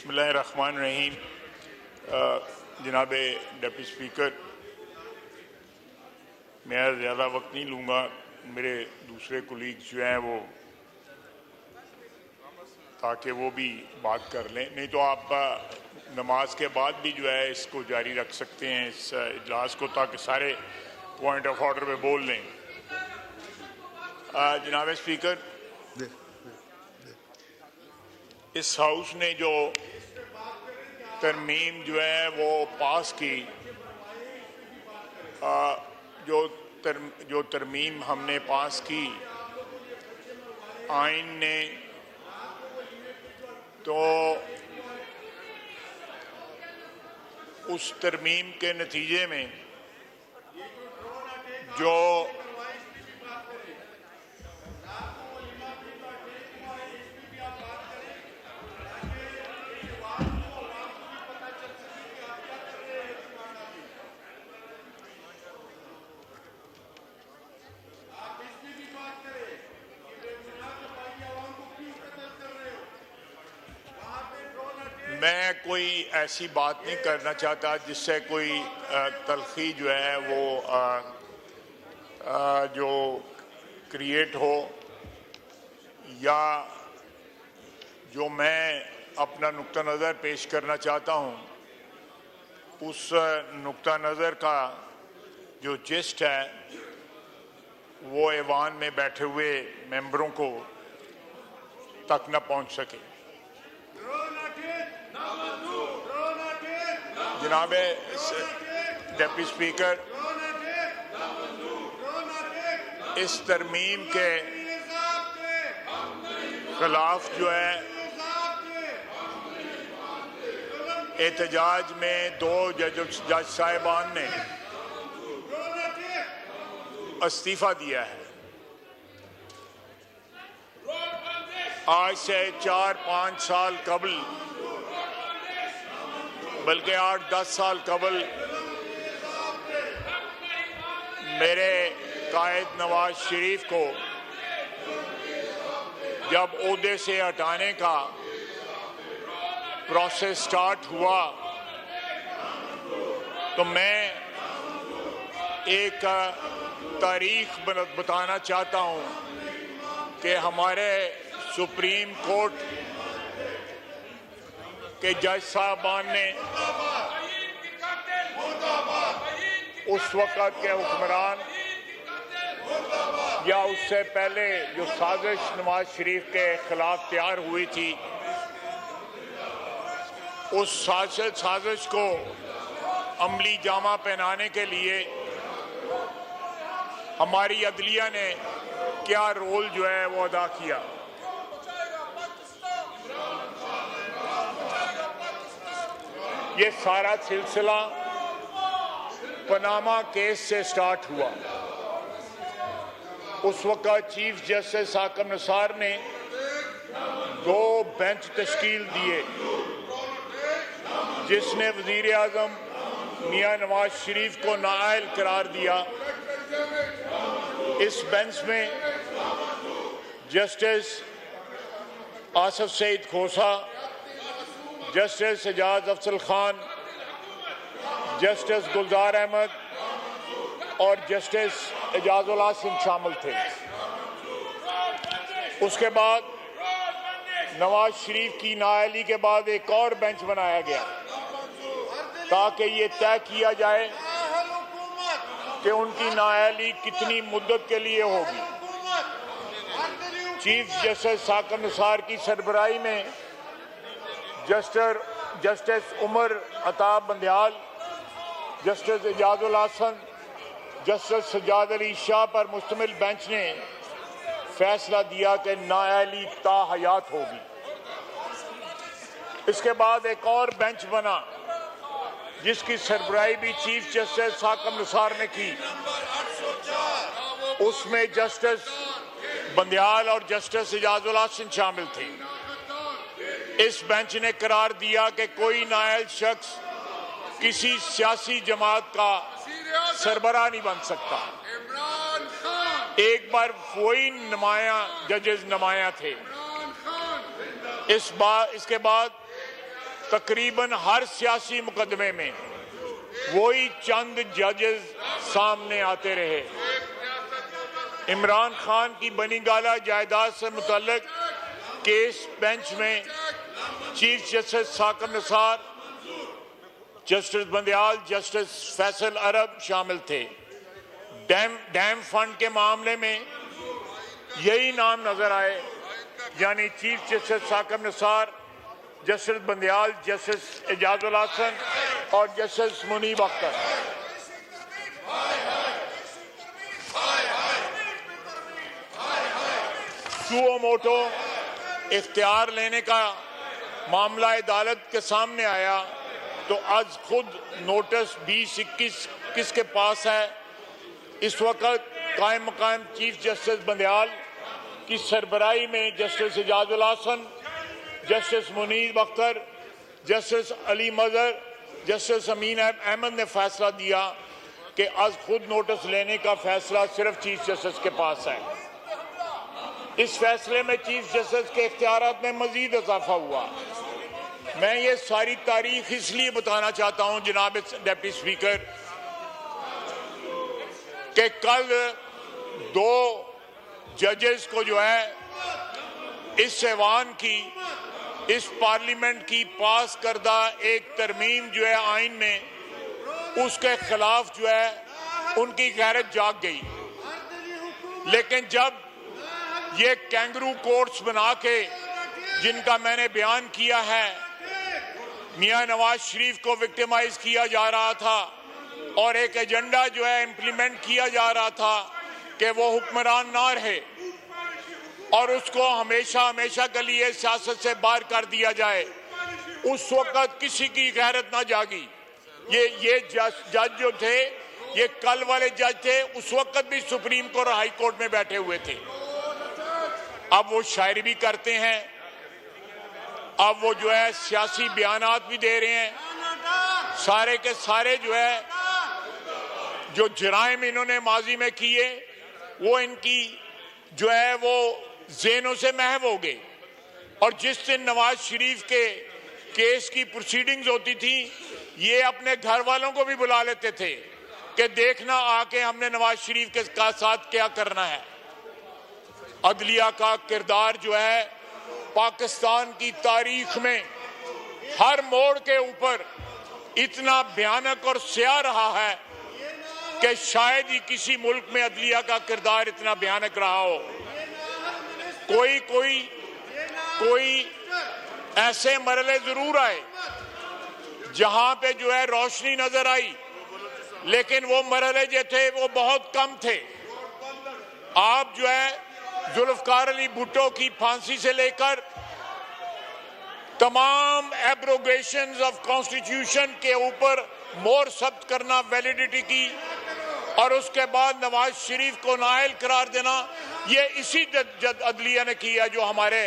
बिस्मिल्लाहिर्रहमानिर्रहीम। जनाब deputy speaker, मैं ज़्यादा वक्त नहीं लूँगा। मेरे दूसरे कुलीग जो हैं वो ताकि वो भी बात कर लें, नहीं तो आप नमाज के बाद भी जो है इसको जारी रख सकते हैं इस इजलास को, ताकि सारे पॉइंट ऑफ ऑर्डर पे बोल लें। जनाब स्पीकर, इस हाउस ने जो तरमीम जो है वो पास की, जो तरमीम हमने पास की आइन ने, तो उस तरमीम के नतीजे में जो मैं कोई ऐसी बात नहीं करना चाहता जिससे कोई तलखी जो है वो जो क्रिएट हो, या जो मैं अपना नुक्ता नज़र पेश करना चाहता हूँ उस नुक्ता नज़र का जो जिस्ट है वो ऐवान में बैठे हुए मेंबरों को तक न पहुँच सके। जनाब डिप्टी स्पीकर, इस तरमीम के खिलाफ जो है एहतजाज में दो जज साहिबान ने इस्तीफा दिया है। आज से 4-5 साल कबल, बल्कि 8-10 साल कबल मेरे कायद नवाज शरीफ को जब ओहदे से हटाने का प्रोसेस स्टार्ट हुआ तो मैं एक तारीख बताना चाहता हूं कि हमारे सुप्रीम कोर्ट के जज साहबान ने उस वक़्त के हुक्मरान या उससे पहले जो साजिश नवाज शरीफ के खिलाफ तैयार हुई थी, उस साजिश को अमली जामा पहनाने के लिए हमारी अदलिया ने क्या रोल जो है वो अदा किया। ये सारा सिलसिला पनामा केस से स्टार्ट हुआ। उस वक़्त चीफ जस्टिस हाकिम निसार ने 2 बेंच तश्कील दिए, जिसने वज़ीर आज़म मियां नवाज शरीफ को नाअहल करार दिया। इस बेंच में जस्टिस आसिफ सईद खोसा, जस्टिस एजाज अफजल खान, जस्टिस गुलजार अहमद और जस्टिस एजाजुल हसन शामिल थे। उसके बाद नवाज शरीफ की नाअहली के बाद एक और बेंच बनाया गया ताकि ये तय किया जाए कि उनकी नाअहली कितनी मुद्दत के लिए होगी। चीफ जस्टिस हाकिम निसार की सरबराही में justice Umar Ata Bandial, justice Ejazul Hasan, justice Sajjad Ali Shah पर मुश्तमिल बेंच ने फैसला दिया कि नाअहली ताहयात होगी। इसके बाद एक और बेंच बना जिसकी सरबराही भी चीफ जस्टिस हाकिम निसार ने की। उसमें जस्टिस बंदयाल और जस्टिस एजाजुल हसन शामिल थे। इस बेंच ने करार दिया कि कोई नाअहल शख्स किसी सियासी जमात का सरबराह नहीं बन सकता। एक बार वही जजेस नुमाया थे। इसके बाद तकरीबन हर सियासी मुकदमे में वही चंद जजेस सामने आते रहे। इमरान खान की बनीगाला जायदाद से मुतल्लिक केस बेंच में chief justice Saqib Nisar, justice Bandial, justice Faisal Arab शामिल थे। डैम फंड के मामले में यही नाम नजर आए, यानी chief justice Saqib Nisar, justice Bandial, justice Ejazul Hasan और जस्टिस मुनीब अख्तर। सुओ मोटो इख्तियार लेने का मामला अदालत के सामने आया तो आज खुद नोटिस 2021 किसके पास है। इस वक्त कायम मकाम चीफ जस्टिस बंदयाल की सरबराही में justice Ejazul Hasan, justice Munib Akhtar, justice Ali Mazhar, justice Amin Ahmed ने फैसला दिया कि आज खुद नोटिस लेने का फैसला सिर्फ चीफ जस्टिस के पास है। इस फैसले में चीफ जस्टिस के इख्तियारात में मजीद इजाफा हुआ। मैं ये सारी तारीख इसलिए बताना चाहता हूं जनाब डिप्टी स्पीकर कि कल 2 जजेस को जो है इस ऐवान की, इस पार्लियामेंट की पास करदा एक तरमीम जो है आइन में, उसके खिलाफ जो है उनकी गैरत जाग गई। लेकिन जब ये कैंगरू कोर्ट्स बना के जिनका मैंने बयान किया है, मियां नवाज शरीफ को विक्टिमाइज किया जा रहा था और एक एजेंडा जो है इंप्लीमेंट किया जा रहा था कि वो हुक्मरान ना रहे और उसको हमेशा हमेशा के लिए सियासत से बाहर कर दिया जाए, उस वक्त किसी की गैरत ना जागी। ये जज जो थे, ये कल वाले जज थे, उस वक्त भी सुप्रीम कोर्ट और हाई कोर्ट में बैठे हुए थे। अब वो शायरी भी करते हैं, अब वो जो है सियासी बयानात भी दे रहे हैं। सारे के सारे जो है जो जराइम इन्होंने माजी में किए वो इनकी जो है वो ज़हनों से महव हो गए। और जिस दिन नवाज शरीफ के केस की प्रोसीडिंग्स होती थी, ये अपने घर वालों को भी बुला लेते थे कि देखना आके हमने नवाज शरीफ के साथ क्या करना है। अदलिया का किरदार जो है पाकिस्तान की तारीख में हर मोड़ के ऊपर इतना भयानक और स्याह रहा है कि शायद ही किसी मुल्क में अदलिया का किरदार इतना भयानक रहा हो। कोई ऐसे मरहले जरूर आए जहां पे जो है रोशनी नजर आई, लेकिन वो मरहले जो थे वो बहुत कम थे। आप जो है जुल्फकार अली भुट्टो की फांसी से लेकर तमाम एब्रोगेशंस ऑफ कॉन्स्टिट्यूशन के ऊपर मोहर सख्त करना वैलिडिटी की, और उसके बाद नवाज शरीफ को नाअहल करार देना, ये इसी अदलिया ने किया जो हमारे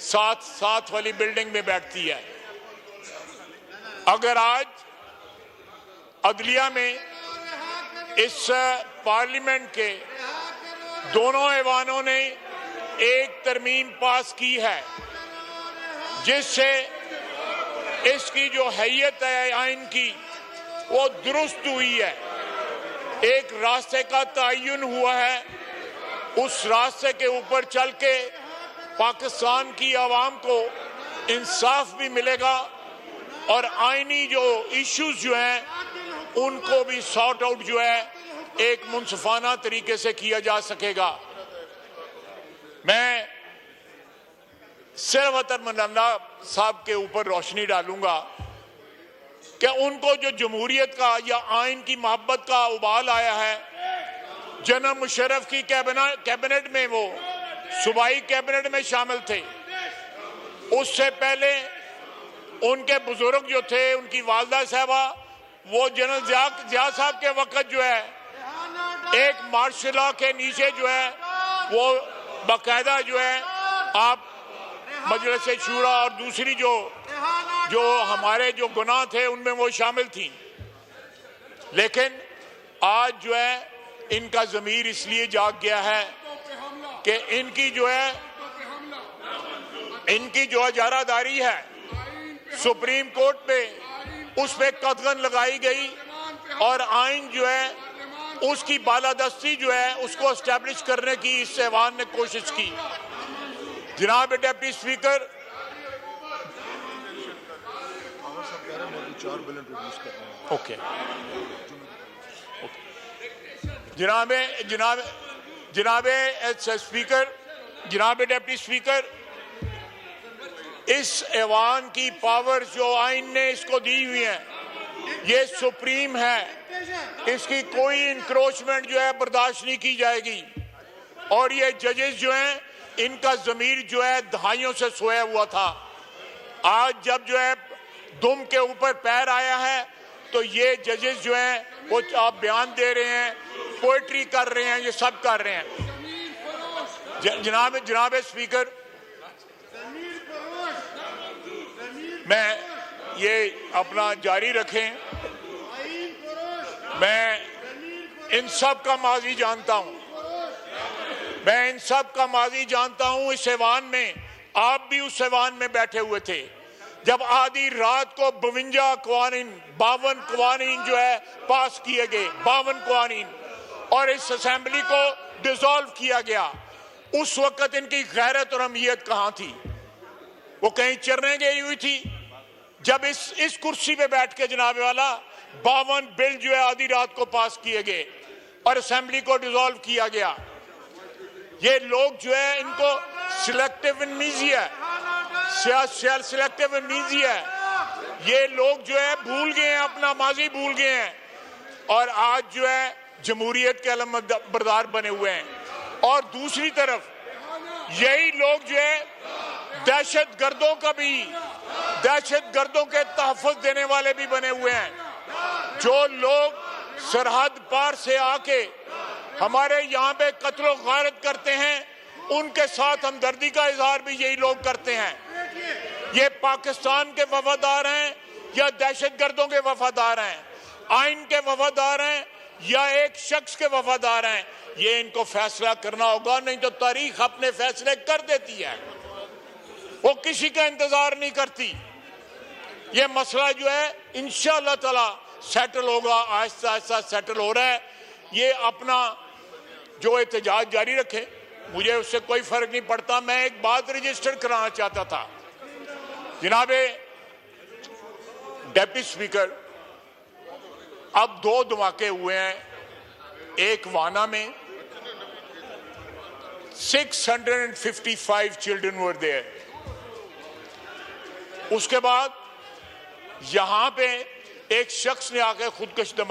साथ वाली बिल्डिंग में बैठती है। अगर आज अदलिया में इस पार्लियामेंट के दोनों ऐवानों ने एक तरमीम पास की है जिससे इसकी जो हैयत है आइन की वो दुरुस्त हुई है, एक रास्ते का तयन हुआ है, उस रास्ते के ऊपर चल के पाकिस्तान की आवाम को इंसाफ भी मिलेगा और आइनी जो इश्यूज जो हैं उनको भी सॉर्ट आउट जो है एक मुनसिफाना तरीके से किया जा सकेगा। मैं सिर्फ अतर मन्ना साहब के ऊपर रोशनी डालूंगा कि उनको जो जमहूरियत का या आइन की मोहब्बत का उबाल आया है, जनरल मुशर्रफ की कैबिनेट में वो सूबाई कैबिनेट में शामिल थे। उससे पहले उनके बुजुर्ग जो थे, उनकी वालदा साहबा, वो जनरल जिया साहब के वक्त जो है एक मार्शल लॉ के नीचे जो है वो बाकायदा जो है आप मजलिस शूरा और दूसरी जो हमारे जो गुनाह थे उनमें वो शामिल थी। लेकिन आज जो है इनका ज़मीर इसलिए जाग गया है कि इनकी जो हजारादारी है सुप्रीम कोर्ट पे उस पे कदगन लगाई गई और आइन जो है उसकी बालादस्ती जो है उसको एस्टैब्लिश करने की इस ऐवान ने कोशिश की। जनाब डिप्टी स्पीकर, ओके, जनाब स्पीकर, जनाब डिप्टी स्पीकर, इस ऐवान की पावर जो आइन ने इसको दी हुई है ये सुप्रीम है, इसकी कोई इंक्रोचमेंट जो है बर्दाश्त नहीं की जाएगी। और ये जजेस जो हैं इनका जमीर जो है दहाइयों से सोया हुआ था, आज जब जो है दुम के ऊपर पैर आया है तो ये जजेस जो हैं वो आप बयान दे रहे हैं, पोएट्री कर रहे हैं, ये सब कर रहे हैं। जनाब स्पीकर, मैं ये अपना जारी रखें, मैं इन सब का माजी जानता हूं, मैं इन सब का माजी जानता हूं। इस ऐवान में आप भी उस ऐवान में बैठे हुए थे जब आधी रात को 52 कवानीन जो है पास किए गए, 52 कवानीन, और इस असेंबली को डिसॉल्व किया गया। उस वक्त इनकी गैरत और अहमियत कहां थी? वो कहीं चरने गई हुई थी जब इस कुर्सी पे बैठ के जनाब वाला 52 बिल जो है आधी रात को पास किए गए और असेंबली को डिसॉल्व किया गया। ये लोग जो है इनको सिलेक्टिव एमनीसिया है, सिलेक्टिव एमनीसिया है। ये लोग जो है भूल गए हैं, अपना माजी भूल गए हैं और आज जो है जमहूरियत के अलमबरदार बने हुए हैं। और दूसरी तरफ यही लोग जो है दहशत गर्दों के तहफ़्फ़ुज़ देने वाले भी बने हुए हैं। जो लोग सरहद पार से आके हमारे यहाँ पे कत्ल और गारत करते हैं, उनके साथ हमदर्दी का इजहार भी यही लोग करते हैं। ये पाकिस्तान के वफादार हैं या दहशत गर्दों के वफादार हैं, आइन के वफादार हैं या एक शख्स के वफादार हैं, ये इनको फैसला करना होगा, नहीं तो तारीख अपने फैसले कर देती है, वो किसी का इंतजार नहीं करती। ये मसला जो है इंशाअल्लाह ताला सेटल होगा, आहिस्ता आहिस्ता सेटल हो रहा है। ये अपना जो एहतजाज जारी रखे, मुझे उससे कोई फर्क नहीं पड़ता। मैं एक बात रजिस्टर कराना चाहता था जनाबे डिप्टी स्पीकर, अब 2 धमाके हुए हैं, एक वाना में 655 चिल्ड्रन वर देयर, उसके बाद यहां पे एक शख्स ने आकर खुदकश